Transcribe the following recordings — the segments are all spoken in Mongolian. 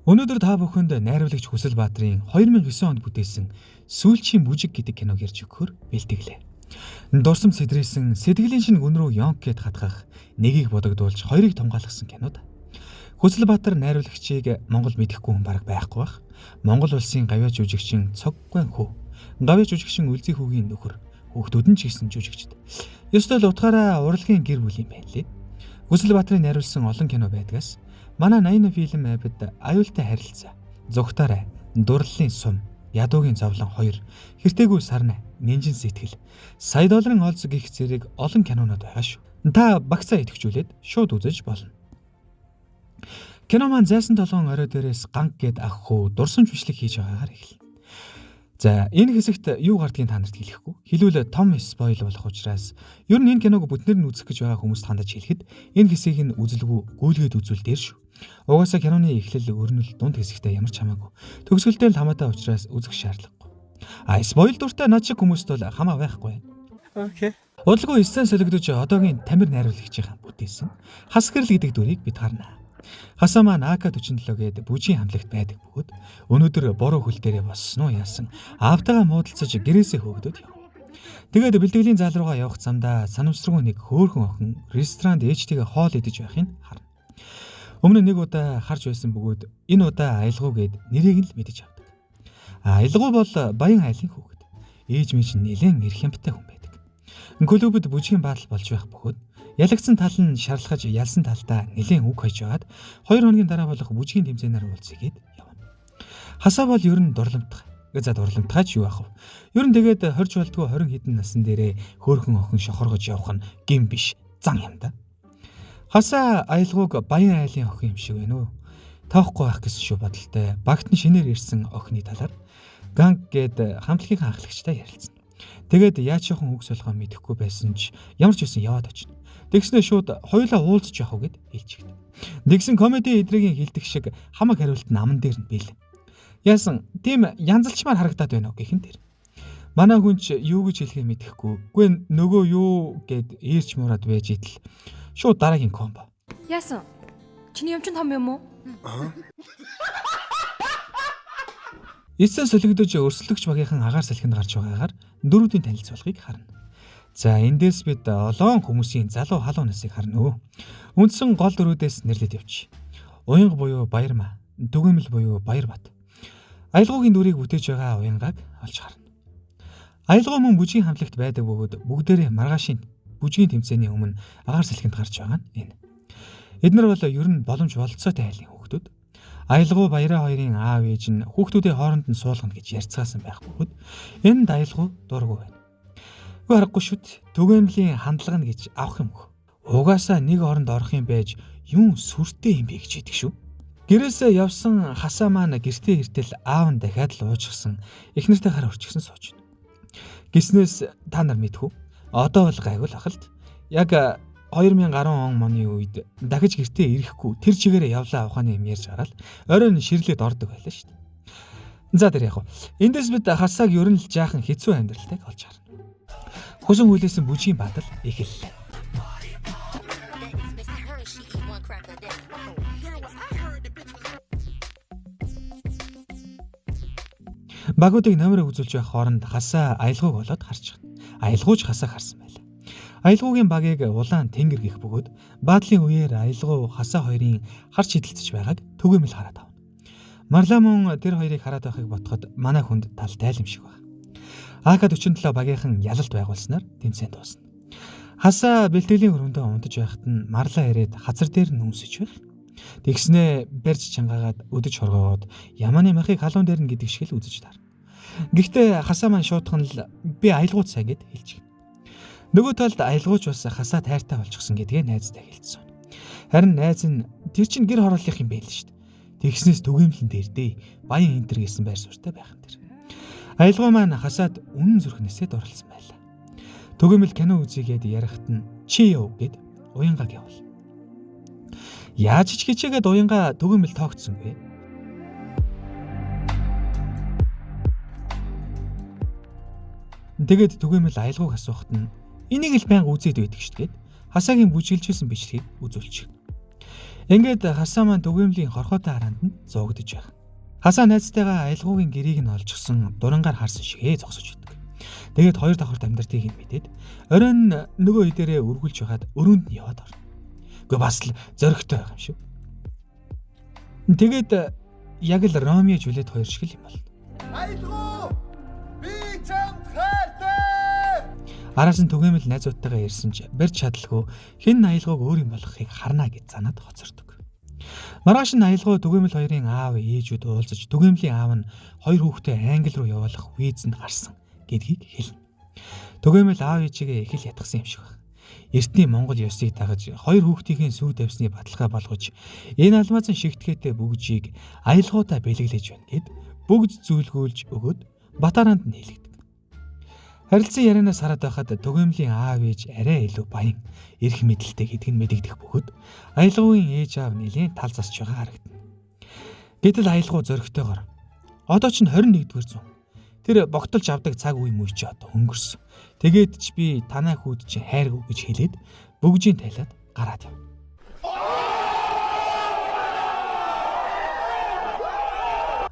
Өнөөдөр та бүхэнд найруулагч Хүсэл Баатрын 2009 онд бүтээсэн Сүүлчийн бүжиг гэдэг киног ярьж өгөхөөр бэлтгэлээ. Дурсам сэдрээсэн сэтгэлийн шинэ гүн рүү ёнк гэд хатгах, нэгийг бодогдуулж хоёрыг тунгаалгасан кинод. Хүсэл Баатар найруулагчийг Монгол мэдэхгүй хүн бараг байхгүй бах. Монгол улсын гавьяа жүжигчин Цоггвэн хүү. Гавьяа жүжигчин Үлзий хүүгийн нөхөр. Хүүхдүүд нь ч гэсэн жүжигчд. Ёстой л утгаараа урлагийн гэр бүл юм байна лээ. Хүсэл Баатрын найруулсан олон кино байдгаас манай 80 фильм авид аюултай харилцаа, Зүгтаарай, Дурлалын сум, Ядуугийн зовлон 2, Хэртэйгүй сарна, Нинжин сэтгэл, Сая долларын олз гих зэрэг олон кинонууд байгаа шүү. Та багцаа идэвхжүүлээд шууд үзэж болно. Кино маань зайсан толгойн орой дээрээс ганг гэд ах хүү дурсамж бичлэг хийж байгаагаар эхэлнэ. За энэ хэсэгт юу гардгийг та нарт хэлэхгүй. Хэлвэл том спойл болох учраас ер нь энэ киног бүтнээр нь үзэх гэж байгаа хүмүүст хандаж хэлэхэд энэ хэсгийг нь үзэлгүй гүйлгээд үзүүл дээр шүү. Угаасаа киноны эхлэл өрнөл дунд хэсэгтээ ямар ч хамаагүй. Төгсгөлтэй л хамаатай учраас үзэх шаардлагагүй. Спойл дуртай над шиг хүмүүст бол хамаа байхгүй. Окей. Удалгүй эссэн солигдож одоогийн Тамир найруулагчийн бүтээсэн Хас гэрэл гэдэг дүрийг бид харна. Хасаа маань АК-47 гээд бүжгийн хамлагт байдаг бөгөөд өнөөдөр бороо хөл дээрээ боссноо яасан аавтайгаа муудалцаж гэрээсээ хөөгдөд яв. Тэгээд бэлтгэлийн зал руугаа явах замдаа санамсаргүй нэг хөөхөн охин ресторанд ээжтэйгээ хоол идэж байхыг харна. Өмнө нэг удаа харж байсан бөгөөд энэ удаа аялгуу гээд нэрийг нь л мэдэж авдаг. Аялгуу бол Баян айлын хүүхэд. Ээж мэж нэлээд эрх хямбтай хүн байдаг. Клубд бүжгийн баатал болж байх бөгөөд ялагдсан тал нь шарлахаж ялсан талдаа нэлээд үг хаяж байгаад 2 хоногийн дараа болох бүжгийн тэмцээнээр уулзъя гэд явна. Хасаа бол ер нь дурламтгай. За дурламтгайч юу ах вэ? Ер нь тэгээд хорж болтгоо 20 хэдэн насн дээрээ хөөхөн охин шохоргож явах нь гин биш зан юм да. Хасаа аялгууг Баян айлын охин юм шиг байна уу? Тоохгүй байх гэсэн шүү бодолтой. Багт нь шинээр ирсэн охины талаар ганг гээд хамтлагийн анхлагчтай ярилцсан. Тэгээд яаж яахан үг солихоо мэдэхгүй байсан ч ямар ч үсэн яваад очив. Тэгснээ шууд хоёулаа уулзч явах уу гэд хэлчихв. Нэгсэн комеди эдрэгийн хилдэг шиг хамаг хариулт нь аман дээр нь бил. Яасан тийм янзалчмаар харагдаад байна уу гэхин тэр. Манай хүн ч юу гэж хэлхээ мэдэхгүй. Үгүй нөгөө юу гэд ээрч мураад байж идэл. Шууд дараагийн комбо. Яасан? Чиний юм чин том юм уу? Эцэн солигдож өрсөлдөгч багийнхан агаар салхинд гарч байгаагаар дөрүүдийн танилцуулгыг харна. За эндээс бид олон хүмүүсийн залуу халуун насыг харна. Үндсэн гол дөрүүдээс нэрлэж явчих. Уянга буюу Баярмаа, Дүгэмэл буюу Баярбат. Аялгуугийн дүрийг бүтээж байгаа уянгааг олж харна. Аялгуу мөн бүжгийн хамтлагт байдаг бөгөөд бүгдээрээ маргаашийн бүжгийн тэмцээний өмнө агаар салхинд гарч байгаа нь энэ. Эднэр бол ер нь боломж болцоотой айлын хүүхдүүд. Аялгуу Баяраа хоёрын аав ээж нь хүүхдүүдийн хооронд нь суулгана гэж ярьцгаасан байх бөгөөд энд аялгуу дургу байна. Үгүй харахгүй шүт. Түгээмлийн хандлага нь гэж авах юм хөө. Угаасаа нэг оронд орох юм байж юм сүртэй юм бэ гэж хэлдэг шүү. Гэрээсээ явсан хасаа маань гэртээ иртэл аав нь дахиад л уужчихсан эхнэртэй хар өрчихсөн сууж байна. Гиснээс та нар мэдхүү. Одоо бол гайгүй л ахалт. Яг 2010 оны үед дахиж гэртээ ирэхгүй тэр чигээрээ явлаа ухааны юм ярьж гараад оройн ширлээд ордог байлаа шүү дээ. За тэр яг. Эндээс бид хасааг ер нь л жаахан хэцүү амьдралтай олж харна. Хүсэн хүлээсэн бүжгийн баатал эхэллээ. Багуудыг номероо үзүүлж байх хооронд хасаа аялгууг болоод харж байна. Аялгууч хасааг харсан байлаа. Аялгуугийн багийг улаан тэнгэр гих бөгөөд баадлын үеэр аялгуу хасаа хоёрын харж хидэлцэж байгааг Түгээмэл хараад авна. Марлаа мөн тэр хоёрыг хараад байхыг ботход манай хүнд талтай юм шиг байна. АК-47 багийнхан ялалт байгуулснаар тэмцээн дуусна. Хасаа бэлтгэлийн хөрөндөө унтаж байхад нь марлаа ирээд хазар дээр нь үнсэж байх. Тэгснээ барьж чангаагаад өдөж хоргоод ямааны махыг халуун дээр нь гэдэг шиг л үзэж таар. Гэхдээ хасаа маань шуудхан л би аялгууд сайн гэд хэлж. Нөгөө талд аялгууч бас хасаа тайртай болчихсон гэдгээ найзтай хэлсэн. Харин найз нь тэр чинь гэр хорооллох юм байл шүү дээ. Тэгснээс Түгээмлэн дээр дээ Баян энтер гэсэн байр суурьтай байх юм тэр. Аялгау маань хасаад үнэн зүрхнээсээ дурлсан байлаа. Түгээмэл кино үзьгээд ярахт нь чи яв гэд уянгааг явуул. Яаж ч хичээгээд уянга Түгээмэл тоогдсон бэ? Тэгээд Түгээмэл аялгауг асуухт нь энийг л байнга үзээд байдаг шүү дээ. Хасаагийн бүжиглжсэн бичлэгийг үзүүлчих. Ингээд хасаа маань түгээмлийн хорхоотой хараанд нь зуугдж байгаа. Хасаа найзтайгаа аялгаугийн гэрийг нь олжчихсан дурангаар харсан шигээ зогсож идэг. Тэгээд хоёр давхарт амьдртыг нь мэдээд оройн нөгөө хэдээрээ өргүүлж байгаад өрөөнд нь яваад орно. Гэхдээ бас л зөрөгтэй байгаа юм шүү. Тэгээд яг л Ромео Жулиет хоёр шиг л юм бол. Аялгау! Би чамд хайртай! Араас нь түгээмэл найзуудтайгаа ирсэн ч барьж чадалгүй хэн аялгауг өөр юм болохыг харна гэж занаад хоцордог. Маргааш нь аялгау түгээмэл хоёрын аав ээжүүд уулзаж түгээмлийн аав нь хоёр хүүхдээ англи руу явуулах визэнд гарсан гэдгийг хэлнэ. Түгээмэл аав ээжигээ их л ятгсан юм шиг байна. Эртний Монгол ёсыг дагаж хоёр хүүхдийн сүү давсны баталгаа болгож энэ алмазын шигтгэдээ бүгжийг аялгаутай бэлэглэж байна гэд бүгд зүйлгүүлж өгөөд Батаранд нь хэлэгдэв. Харилцан ярианаас хараад байхад түгээмлийн аав ээж арай илүү баян эрх мэдэлтэй гэдг нь мэдэгдэх бөгөөд аялгаугийн ээж аав нэлийн тал засч байгаа харагдана. Гэтэл аялгау зөрөгтэйгоор одоо ч 21-р зуун. Тэр богтолж авдаг цаг үе мөч чи одоо өнгөрсөн. Тэгээд ч би танай хүүд чи хайргүй гэж хэлээд бүгжийн тайлаад гараад яв.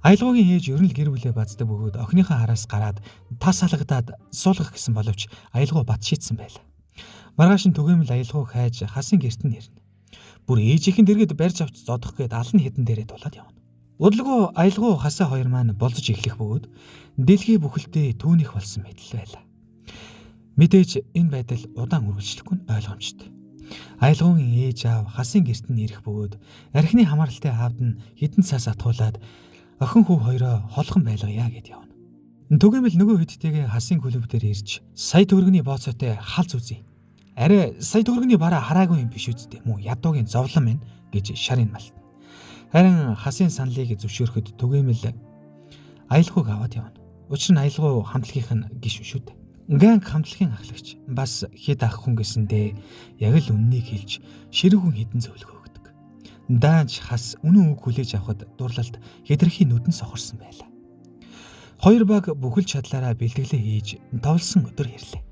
Аялгаугийн ээж ер нь л гэр бүлээ баздаг бөгөөд охиныхаа хараас гараад тас салгадаад суулгах гэсэн боловч аялгау бат шийдсэн байлаа. Маргааш нь түгээмэл аялгауг хайж хасын гэрт нь ирнэ. Бүр ээжийнхэн дэргэд барьж авч зодох гээд алан хэдэн дээрээ дулаад явна. Удалгүй аялгау хасаа хоёр маань болзож эхлэх бөгөөд дэлхий бүхэлдээ түүнийх болсон байтал байлаа. Мэдээж энэ байдал удаан үргэлжлэхгүй нь ойлгомжтой. Аялгаугийн ээж аав хасын гэрт нь ирэх бөгөөд архины хамааралтай аавд нь хідэн цаас атгуулад охин хүү хоёроо холхон байлгая гэд явна. Түгээмэл нөгөө хэдтэйгээ хасын клуб дээр ирж сая төгрөгийн бооцоотой халз үзье. Арай сая төгрөгийн бараа хараагүй юм биш үсттэй мүү ядуугийн зовлон минь гэж шарын малт. Харин хасын саналыг зөвшөөрөхөд түгээмэл аялгауг аваад явна. Учир нь аялгау хамтлагийнх нь гişүн шүү дээ. Ганг хамтлагийн ахлагч бас хэд ах хүн гэсэндээ яг л үннийг хэлж ширүүхэн хідэн зөвлөгөө өгдөг. Даанч хас үнэн үг хүлээж авахд дурлалт хэтэрхий нүдэн сохорсон байлаа. Хоёр баг бүхэл чадлаараа бэлтгэлээ хийж товлсон өдөр ирлээ.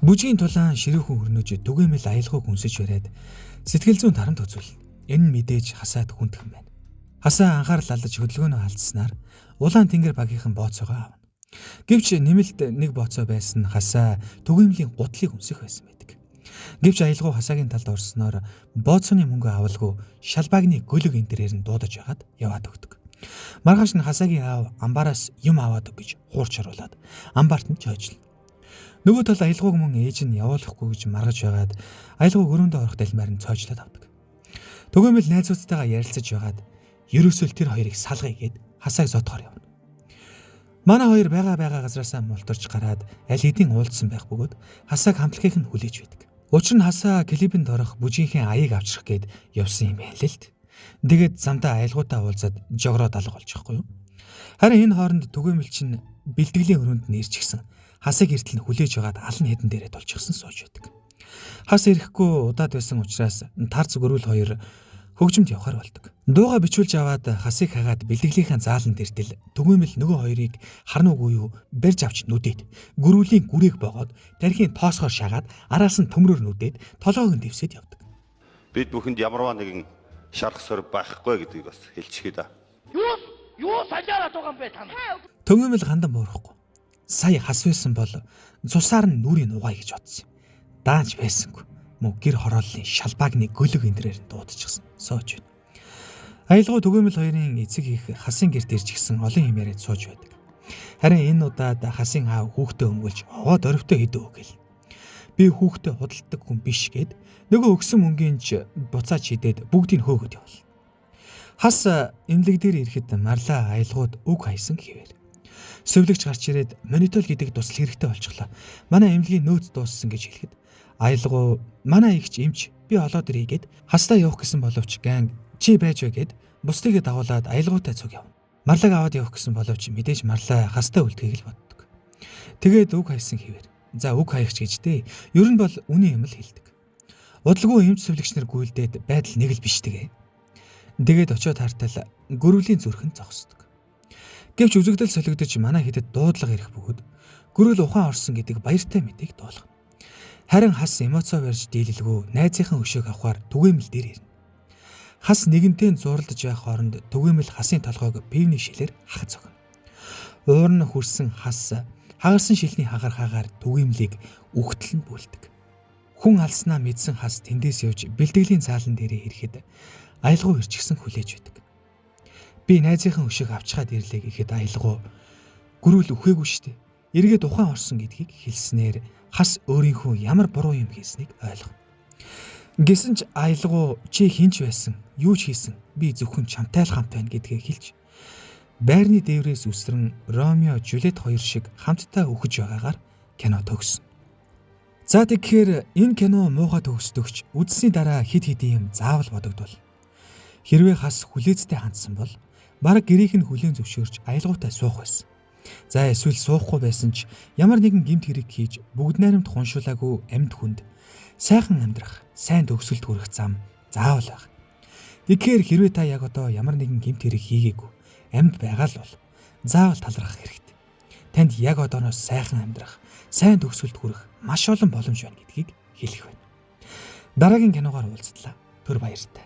Бүжгийн тулаан ширүүхэн хөрнөж түгээмэл аялгауг үнсэж бариад сэтгэл зүйн тарамт үзүүл. Энэ нь мэдээж хасаад хүндхэн байна. Хасаа анхаарал алдаж хөдөлгөөнөө алдснаар улаан тэнгэр багийнхан бооцоогоо авна. Гэвч нэмэлт нэг бооцоо байсан хасаа түгээмлийн гутлыг үнсэх байсан байдаг. Гэвч аялгау хасаагийн талд орсноор бооцооны мөнгө авалгүй шалбаагны гөлөг энтрээр нь дуудаж ягаад яваад өгдөг. Маргааш нь хасаагийн аав амбаараас юм аваад өг гэж хуурч оруулаад амбаарт нь чойжлоо. Нөгөө тал аялгауг мөн ээж нь явуулахгүй гэж маргаж байгаад аялгау өрөөндөө орох дэлмээр нь цоожлоод авдаг. Түгээмэл найзуудтайгаа ярилцаж байгаад ерөөсөө тэр хоёрыг салгая гэд хасааг зодохоор явна. Манай хоёр байгаа газараасаа мултарч гараад аль хэдийн уулзсан байх бөгөөд хасааг хамтлагийнх нь хүлээж байдаг. Учир нь хасаа клибэнд орох бүжийнхээ аяыг авчрах гээд явсан юм байна л л. Тэгээд замдаа аялгаутай уулзаад жогроод алга болж байхгүй юу? Харин энэ хооронд түгээмэл чинь бэлтгэлийн өрөөнд нь ирж гисэн хасаг эртэл нь хүлээж байгаад алан хэдэн дээрээ тулчихсан сууж байдаг. Хас ирэхгүй удаад байсан учраас тарц гөрүүл хоёр хөгжимд явахаар болдог. Дууга бичүүлж аваад хасыг хагаад бэлтгэлийнхаа заалан дэртэл түгээмэл нөгөө хоёрыг харнуугүй юу барьж авч нүдээд гөрүүлийн гүрээг боогоод тархийн тоосгоор шагаад араас нь төмрөөр нүдээд толгойг нь дэвсэд явдаг. Бид бүхэнд ямарваа нэгэн шарах сор байхгүй гэдгийг бас хэлчихье да. Юу салиараад байгаа юм бэ та? Түгээмэл гандан буурахгүй. Сая хас байсан бол цусаар нь нүрийн угаая гэж бодсон юм. Даанч байсангүй. Мөн гэр хорооллын шалбаагны гөлөг энтрээр нь дуудчихсан. Сууж байна. Аялгау түгээмэл хоёрын эцэг их хасын гэрт ирж гисэн олон юм яриад сууж байдаг. Харин энэ удаад хасын аав хүүхдээ өмгөлж овоод орвтой хэдөө өгөл. Би хүүхдээ худалдаг хүн биш гэд нөгөө өгсөн мөнгөний ч буцааж хидээд бүгдийг хөөгд явал. Хас эмнэлэг дээр ирэхэд марлаа аялгауд үг хайсан хэвээр. Сөвлөгч гарч ирээд монитор гэдэг тусал хэрэгтэй болчихлоо. Манай эмнэлгийн нөөц дууссан гэж хэлэхэд аялгау манай ихч эмч би олоод ирье гэд хастаа явах гэсэн боловч ганг чи байж вэ гэд бусдыг дагуулад аялгаутай цуг явна. Марлаг аваад явах гэсэн боловч мэдээж марлаа хастаа үлдэхийг л боддог. Тэгээд үг хайсан хэвээр. За үг хаягч гэжтэй. Ер нь бол үний юм л хэлдэг. Удалгүй эмч сөвлөгч нар гүйлдээд байдал нэг л биш тэгээ. Тэгээд очиод хартал гөрвлийн зүрхэнд зогсдог. Гэвч үзэгдэл солигдож манай хідэд дуудлага ирэх бөгөөд гөрөл ухаан орсон гэдэг баяртай мэдээг дуулгана. Харин хас эмоцоо барьж дийлэлгүй найзынхан өшөөг авахар түгээмэл дээр ирнэ. Хас нэгэнтэй зурлаж байх хооронд түгээмэл хасын толгойг пивний шилээр хагц өгнө. Уур нь хүрсэн хас хагарсан шилний хагархаагаар түгээмлийг үхтэл нь бүлдэг. Хүн алснаа мэдсэн хас тэндээс явж бэлтгэлийн цаалан дээрээ ирэхэд аялгау ирчихсэн хүлээж байдаг. Би найзынхан өшөөг авчгаад ирлээ гэхэд аялгау гөрүүл үхээгүй штэ. Эргээд ухаан орсон гэдгийг хэлснээр хас өөрийнхөө ямар буруу юм хийснийг ойлгоно. Гэсэн ч аялгау чи хинч байсан, юу ч хийсэн, би зөвхөн чамтай л хамт байна гэдгээ хэлж байрны дээврээс үсрэн Ромео Жюлет хоёр шиг хамтдаа үхэж байгаагаар кино төгссөн. За тэгэхээр энэ кино муухай төгсдөгч үзсний дараа хид хидийн юм заавал бодогдвол. Хэрвээ хас хүлээцтэй хандсан бол бараг гэрийнх нь хүлээн зөвшөөрч аялгаутай суух байсан. За эсвэл суухгүй байсан ч ямар нэгэн гэмт хэрэг хийж бүгд найрамд хуншуулаагүй амьд хүнд сайхан амьдрах, сайн төгсөлт хүрэх зам заавал байх. Тэгэхээр хэрвээ та яг одоо ямар нэгэн гэмт хэрэг хийгээгүй амьд байгаа л бол заавал талархах хэрэгтэй. Танд яг одооноос сайхан амьдрах, сайн төгсөлт хүрэх маш олон боломж байна гэдгийг хэлэх байна. Дараагийн киногоор уулзтлаа. Түр баяртай.